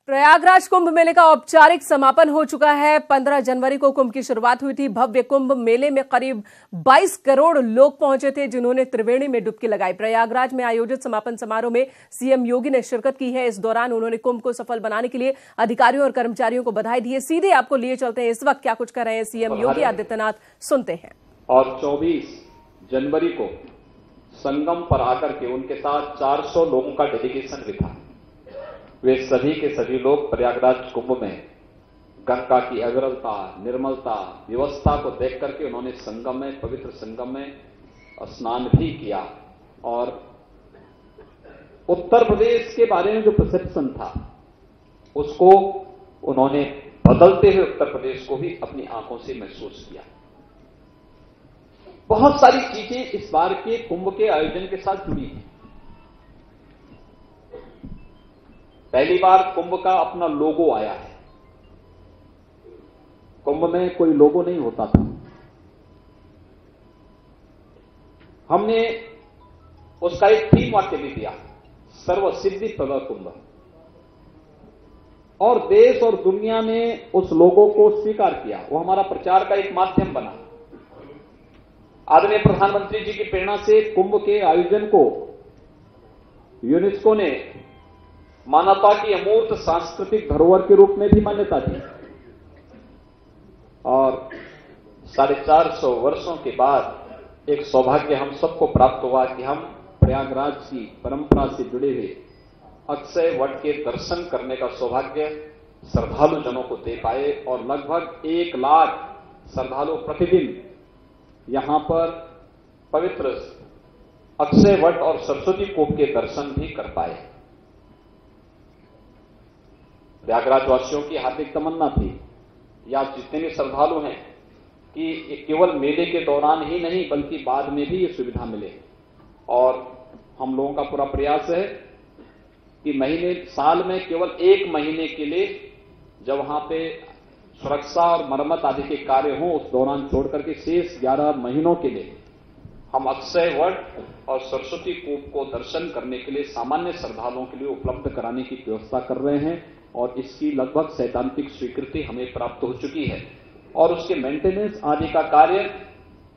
प्रयागराज कुंभ मेले का औपचारिक समापन हो चुका है। 15 जनवरी को कुंभ की शुरुआत हुई थी। भव्य कुंभ मेले में करीब 22 करोड़ लोग पहुंचे थे, जिन्होंने त्रिवेणी में डुबकी लगाई। प्रयागराज में आयोजित समापन समारोह में सीएम योगी ने शिरकत की है। इस दौरान उन्होंने कुंभ को सफल बनाने के लिए अधिकारियों और कर्मचारियों को बधाई दी है। सीधे आपको लिए चलते हैं, इस वक्त क्या कुछ कर रहे हैं सीएम योगी आदित्यनाथ, सुनते हैं। और 24 जनवरी को संगम पर आकर के उनके साथ 400 लोगों का डेलीगेशन भी था। वे सभी के सभी लोग प्रयागराज कुंभ में गंगा की अविरलता, निर्मलता, व्यवस्था को देख करके उन्होंने संगम में, पवित्र संगम में स्नान भी किया। और उत्तर प्रदेश के बारे में जो परसेप्शन था उसको उन्होंने बदलते हुए उत्तर प्रदेश को भी अपनी आंखों से महसूस किया। बहुत सारी चीजें इस बार के कुंभ के आयोजन के साथ जुड़ी हैं। पहली बार कुंभ का अपना लोगो आया है। कुंभ में कोई लोगो नहीं होता था। हमने उसका एक थीम वाक्य भी दिया, सर्व सिद्धि प्रद कुंभ, और देश और दुनिया ने उस लोगो को स्वीकार किया। वो हमारा प्रचार का एक माध्यम बना। आदरणीय प्रधानमंत्री जी की प्रेरणा से कुंभ के आयोजन को यूनेस्को ने मानवता की अमूर्त सांस्कृतिक धरोहर के रूप में भी मान्यता दी। और 450 वर्षों के बाद एक सौभाग्य हम सबको प्राप्त हुआ कि हम प्रयागराज की परंपरा से जुड़े हुए अक्षय वट के दर्शन करने का सौभाग्य श्रद्धालु जनों को दे पाए। और लगभग 1 लाख श्रद्धालु प्रतिदिन यहां पर पवित्र अक्षय वट और सरस्वती कूप के दर्शन भी कर पाए। प्रयागराज वासियों की हार्दिक तमन्ना थी, या जितने भी श्रद्धालु हैं, कि केवल मेले के दौरान ही नहीं बल्कि बाद में भी ये सुविधा मिले। और हम लोगों का पूरा प्रयास है कि साल में केवल 1 महीने के लिए जब वहां पे सुरक्षा और मरम्मत आदि के कार्य हों, उस दौरान छोड़ करके शेष 11 महीनों के लिए हम अक्षय वट और सरस्वती कूप को दर्शन करने के लिए सामान्य श्रद्धालुओं के लिए उपलब्ध कराने की व्यवस्था कर रहे हैं। और इसकी लगभग सैद्धांतिक स्वीकृति हमें प्राप्त हो चुकी है। और उसके मेंटेनेंस आदि का कार्य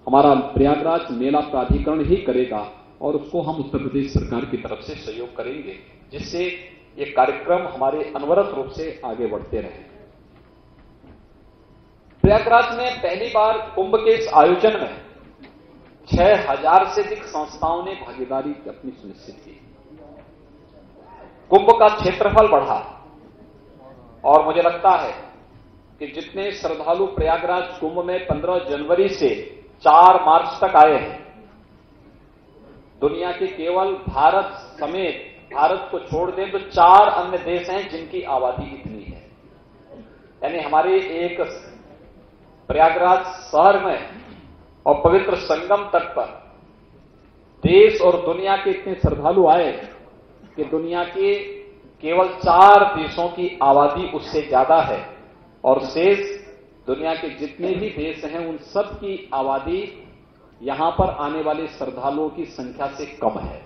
हमारा प्रयागराज मेला प्राधिकरण ही करेगा, और उसको हम उत्तर प्रदेश सरकार की तरफ से सहयोग करेंगे, जिससे ये कार्यक्रम हमारे अनवरत रूप से आगे बढ़ते रहे। प्रयागराज में पहली बार कुंभ के इस आयोजन में 6000 से अधिक संस्थाओं ने भागीदारी अपनी सुनिश्चित की। कुंभ का क्षेत्रफल बढ़ा, और मुझे लगता है कि जितने श्रद्धालु प्रयागराज कुंभ में 15 जनवरी से 4 मार्च तक आए हैं, दुनिया के केवल भारत समेत, भारत को छोड़ दें तो 4 अन्य देश हैं जिनकी आबादी इतनी है। यानी हमारे एक प्रयागराज शहर में और पवित्र संगम तट पर देश और दुनिया के इतने श्रद्धालु आए कि दुनिया के केवल 4 देशों की आबादी उससे ज्यादा है। और शेष दुनिया के जितने भी देश हैं उन सब की आबादी यहां पर आने वाले श्रद्धालुओं की संख्या से कम है।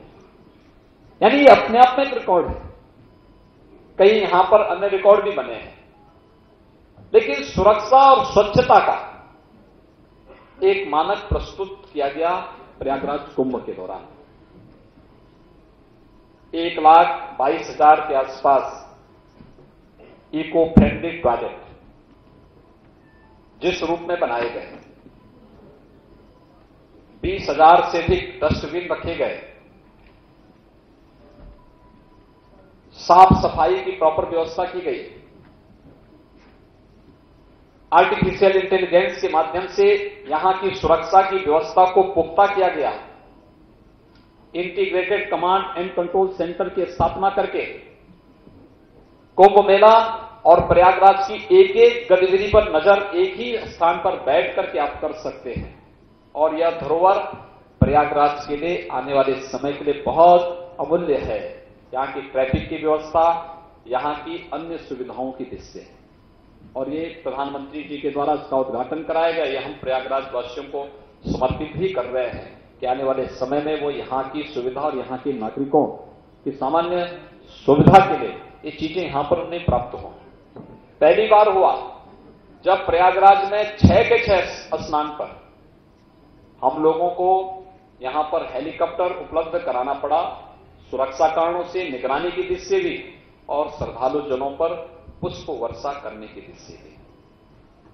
यानी ये अपने आप में एक रिकॉर्ड है। कई यहां पर अन्य रिकॉर्ड भी बने हैं, लेकिन सुरक्षा और स्वच्छता का एक मानक प्रस्तुत किया गया प्रयागराज कुंभ के दौरान। 1,22,000 के आसपास इको फ्रेंडली टॉयलेट जिस रूप में बनाए गए, 20,000 से अधिक डस्टबिन रखे गए, साफ सफाई की प्रॉपर व्यवस्था की गई, आर्टिफिशियल इंटेलिजेंस के माध्यम से यहां की सुरक्षा की व्यवस्था को पुख्ता किया गया, integrated command and control centre की स्थापना करके कुंभ मेला और प्रयागराज की एक एक गतिविधि पर नजर एक ही स्थान पर बैठ करके आप कर सकते हैं। और यह धरोहर प्रयागराज के लिए आने वाले समय के लिए बहुत अमूल्य है। यहां की ट्रैफिक की व्यवस्था, यहां की अन्य सुविधाओं की दृष्टि से, और ये प्रधानमंत्री जी के द्वारा इसका उद्घाटन कराया गया। यह हम प्रयागराज वासियों को समर्पित भी कर रहे हैं कि आने वाले समय में वो यहां की सुविधा और यहां के नागरिकों की सामान्य सुविधा के लिए ये चीजें यहां पर उन्हें प्राप्त हों। पहली बार हुआ जब प्रयागराज में 6 के 6 स्नान पर हम लोगों को यहां पर हेलीकॉप्टर उपलब्ध कराना पड़ा, सुरक्षा कारणों से, निगरानी की दृष्टि से भी, और श्रद्धालु जनों पर पुष्प वर्षा करने की दृष्टि से भी।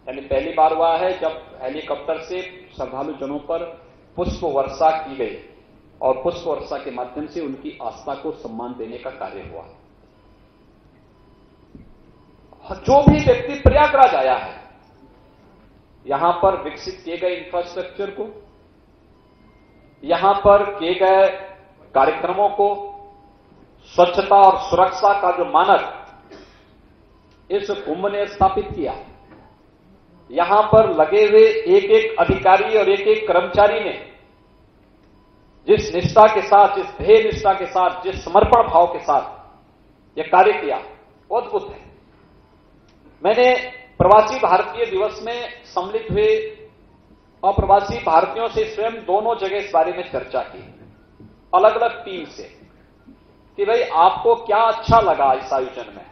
यानी पहली बार हुआ है जब हेलीकॉप्टर से श्रद्धालु जनों पर पुष्प वर्षा की गई और पुष्प वर्षा के माध्यम से उनकी आस्था को सम्मान देने का कार्य हुआ। जो भी व्यक्ति प्रयागराज आया है, यहां पर विकसित किए गए इंफ्रास्ट्रक्चर को, यहां पर किए गए कार्यक्रमों को, स्वच्छता और सुरक्षा का जो मानक इस कुंभ ने स्थापित किया, यहां पर लगे हुए एक एक अधिकारी और एक एक कर्मचारी ने जिस निष्ठा के साथ, जिस ध्येय निष्ठा के साथ, जिस समर्पण भाव के साथ यह कार्य किया, वो अद्भुत है। मैंने प्रवासी भारतीय दिवस में सम्मिलित हुए अप्रवासी भारतीयों से स्वयं दोनों जगह इस बारे में चर्चा की, अलग अलग टीम से, कि भाई आपको क्या अच्छा लगा इस आयोजन में।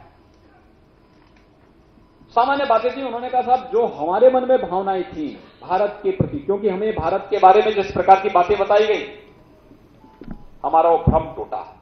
सामान्य बातें थी। उन्होंने कहा साहब जो हमारे मन में भावनाएं थी भारत के प्रति, क्योंकि हमें भारत के बारे में जिस प्रकार की बातें बताई गई, हमारा वो भ्रम टूटा।